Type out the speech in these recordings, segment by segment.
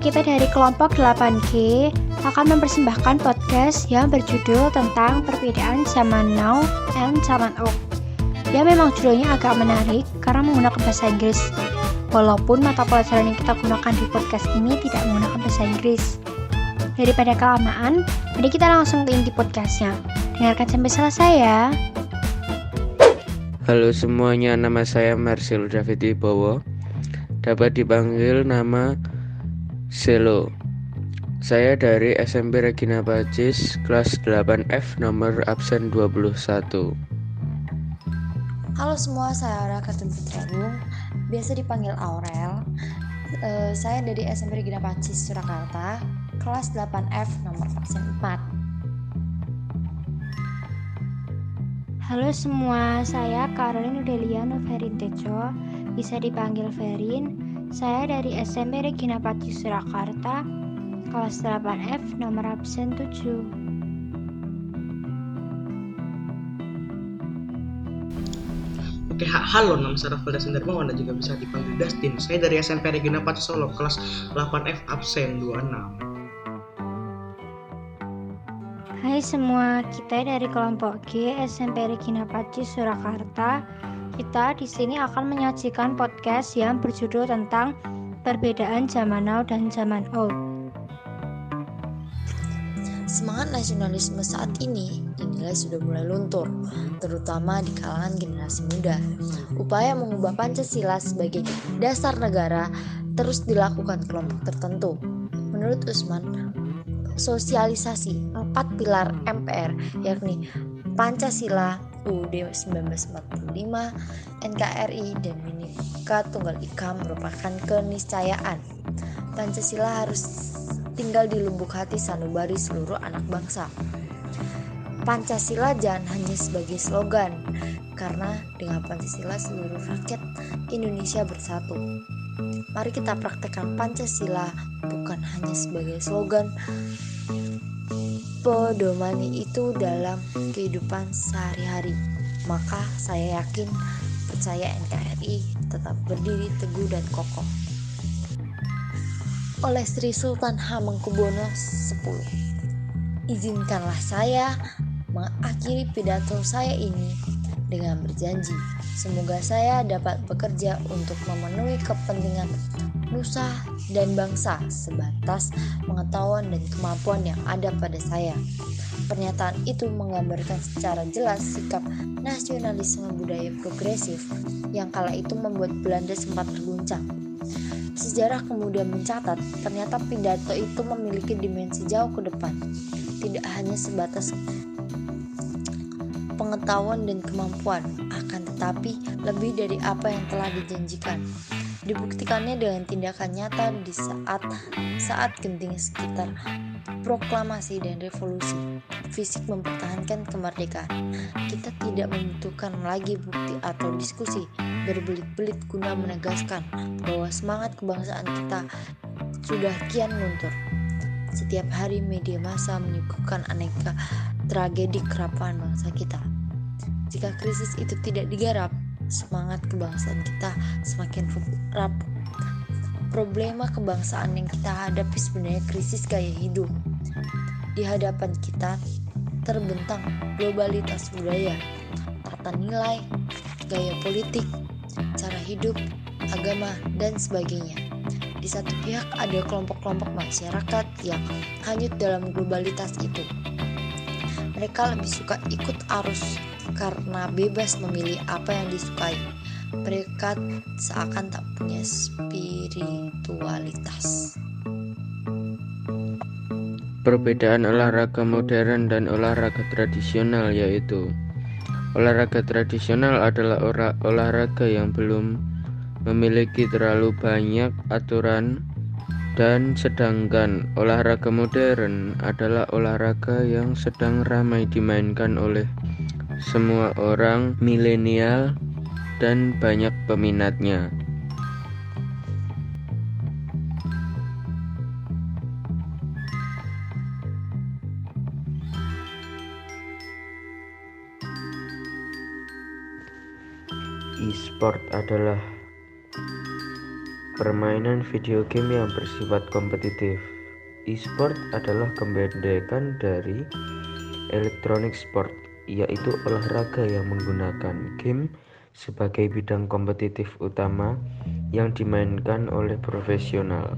kita dari kelompok 8G akan mempersembahkan podcast yang berjudul tentang perbedaan zaman now and zaman old. Ya, memang judulnya agak menarik karena menggunakan bahasa Inggris. Walaupun mata pelajaran yang kita gunakan di podcast ini tidak menggunakan bahasa Inggris. Daripada kelamaan, mari kita langsung ke inti podcastnya. Dengarkan sampai selesai ya. Halo semuanya, nama saya Marcel David Wibowo. Dapat dipanggil nama Selo. Saya dari SMP Regina Pacis, kelas 8F, nomor absen 21. Halo semua, saya Aura Kartun Putragung, biasa dipanggil Aurel. Saya dari SMP Regina Pacis, Surakarta, kelas 8F, nomor absen 4. Halo semua, saya Caroline Udelia Noverin Tejo, bisa dipanggil Verin. Saya dari SMP Regina Pacis Surakarta, kelas 8F, nomor absen 7. Oke, halo, nama saya Rafael Darmawan dan juga bisa dipanggil Dustin. Saya dari SMP Regina Pacis Solo, kelas 8F, absen 26. Hai semua, kita dari kelompok G SMP Regina Pacis Surakarta. Kita di sini akan menyajikan podcast yang berjudul tentang perbedaan zaman now dan zaman old. Semangat nasionalisme saat ini dinilai sudah mulai luntur, terutama di kalangan generasi muda. Upaya mengubah Pancasila sebagai dasar negara terus dilakukan kelompok tertentu. Menurut Usman, sosialisasi 4 pilar MPR, yakni Pancasila, UUD 1945, NKRI, dan Bhinneka Tunggal Ika merupakan keniscayaan. Pancasila harus tinggal di lubuk hati sanubari seluruh anak bangsa. Pancasila jangan hanya sebagai slogan, karena dengan Pancasila seluruh rakyat Indonesia bersatu. Mari kita praktekkan Pancasila bukan hanya sebagai slogan, pedomani itu dalam kehidupan sehari-hari. Maka saya yakin, percaya NKRI tetap berdiri teguh dan kokoh. Oleh Sri Sultan Hamengkubuwono X. Izinkanlah saya mengakhiri pidato saya ini dengan berjanji, semoga saya dapat bekerja untuk memenuhi kepentingan nusa dan bangsa sebatas pengetahuan dan kemampuan yang ada pada saya. Pernyataan itu menggambarkan secara jelas sikap nasionalisme budaya progresif yang kala itu membuat Belanda sempat terguncang. Sejarah kemudian mencatat, ternyata pidato itu memiliki dimensi jauh ke depan, tidak hanya sebatas pengetahuan dan kemampuan, akan tetapi lebih dari apa yang telah dijanjikan. Dibuktikannya dengan tindakan nyata di saat genting sekitar proklamasi dan revolusi. Fisik mempertahankan kemerdekaan. Kita tidak membutuhkan lagi bukti atau diskusi berbelit-belit guna menegaskan bahwa semangat kebangsaan kita sudah kian luntur. Setiap hari media massa menyuguhkan aneka tragedi kerapuhan bangsa kita. Jika krisis itu tidak digarap, semangat kebangsaan kita semakin rapuh. Problema kebangsaan yang kita hadapi sebenarnya krisis gaya hidup. Di hadapan kita terbentang globalitas budaya, tata nilai, gaya politik, cara hidup, agama, dan sebagainya. Di satu pihak ada kelompok-kelompok masyarakat yang hanyut dalam globalitas itu. Mereka lebih suka ikut arus karena bebas memilih apa yang disukai. Mereka seakan tak punya spiritualitas. Perbedaan olahraga modern dan olahraga tradisional yaitu olahraga tradisional adalah olahraga yang belum memiliki terlalu banyak aturan, dan sedangkan olahraga modern adalah olahraga yang sedang ramai dimainkan oleh semua orang milenial dan banyak peminatnya. E-sport adalah permainan video game yang bersifat kompetitif. E-sport adalah kependekan dari electronic sport, yaitu olahraga yang menggunakan game sebagai bidang kompetitif utama yang dimainkan oleh profesional.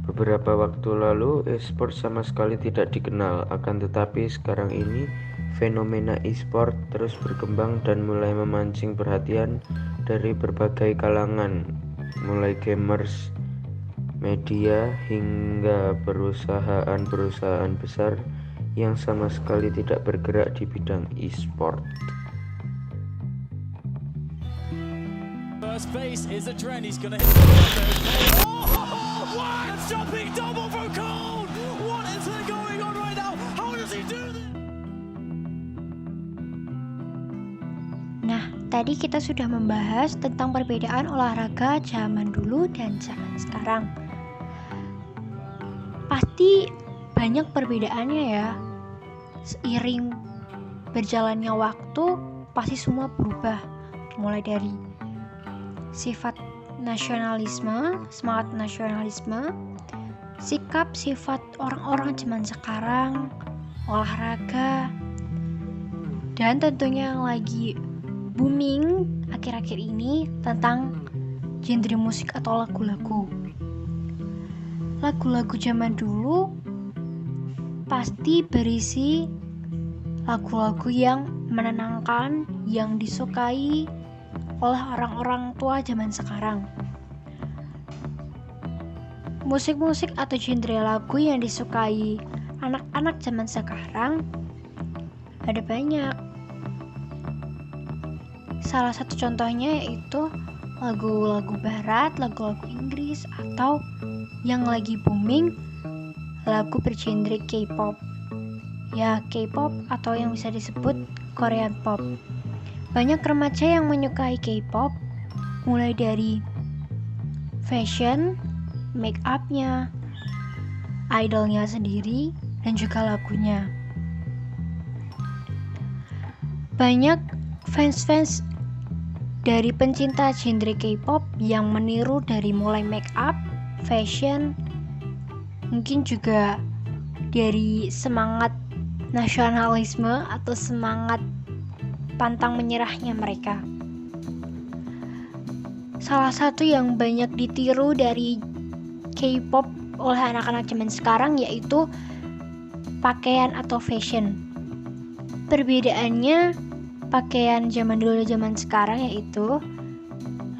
Beberapa waktu lalu, e-sport sama sekali tidak dikenal, akan tetapi sekarang ini fenomena e-sport terus berkembang dan mulai memancing perhatian dari berbagai kalangan, mulai gamers, media, hingga perusahaan-perusahaan besar yang sama sekali tidak bergerak di bidang e-sport. First base is a trend. He's gonna hit the oh, what? Jumping double for Cole. What is going on right now? How does he do this? Nah, tadi kita sudah membahas tentang perbedaan olahraga zaman dulu dan zaman sekarang. Pasti banyak perbedaannya ya. Seiring berjalannya waktu, pasti semua berubah. Mulai dari sifat nasionalisme, semangat nasionalisme, sikap sifat orang-orang zaman sekarang, olahraga, dan tentunya yang lagi booming akhir-akhir ini tentang genre musik atau lagu-lagu. Lagu-lagu zaman dulu pasti berisi lagu-lagu yang menenangkan, yang disukai oleh orang-orang tua zaman sekarang. Musik-musik atau genre lagu yang disukai anak-anak zaman sekarang ada banyak. Salah satu contohnya yaitu lagu-lagu barat, lagu-lagu Inggris, atau yang lagi booming lagu bergenre K-pop. Ya, K-pop atau yang bisa disebut Korean pop. Banyak remaja yang menyukai K-pop, mulai dari fashion, make up-nya, idolnya sendiri, dan juga lagunya. Banyak fans-fans dari pencinta genre K-pop yang meniru dari mulai make up, fashion, mungkin juga dari semangat nasionalisme atau semangat pantang menyerahnya mereka. Salah satu yang banyak ditiru dari K-pop oleh anak-anak zaman sekarang yaitu pakaian atau fashion. Perbedaannya pakaian zaman dulu dan zaman sekarang yaitu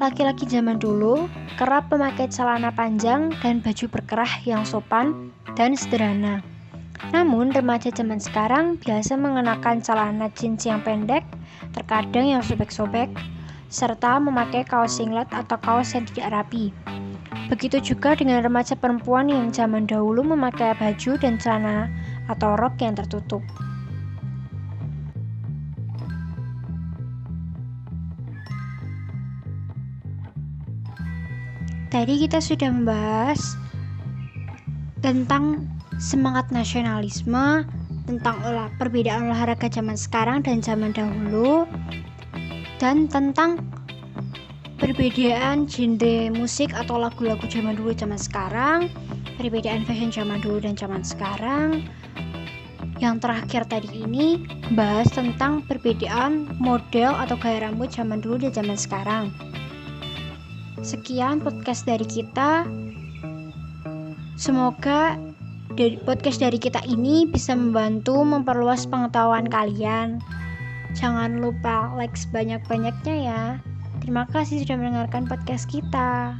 laki-laki zaman dulu kerap memakai celana panjang dan baju berkerah yang sopan dan sederhana. Namun remaja zaman sekarang biasa mengenakan celana jeans yang pendek, terkadang yang sobek-sobek, serta memakai kaos singlet atau kaos yang tidak rapi. Begitu juga dengan remaja perempuan yang zaman dahulu memakai baju dan celana atau rok yang tertutup. Tadi kita sudah membahas tentang semangat nasionalisme, tentang perbedaan olahraga zaman sekarang dan zaman dahulu, dan tentang perbedaan genre musik atau lagu-lagu zaman dulu zaman sekarang, perbedaan fashion zaman dulu dan zaman sekarang. Yang terakhir tadi ini bahas tentang perbedaan model atau gaya rambut zaman dulu dan zaman sekarang. Sekian podcast dari kita. Semoga podcast dari kita ini bisa membantu memperluas pengetahuan kalian. Jangan lupa like sebanyak-banyaknya ya. Terima kasih sudah mendengarkan podcast kita.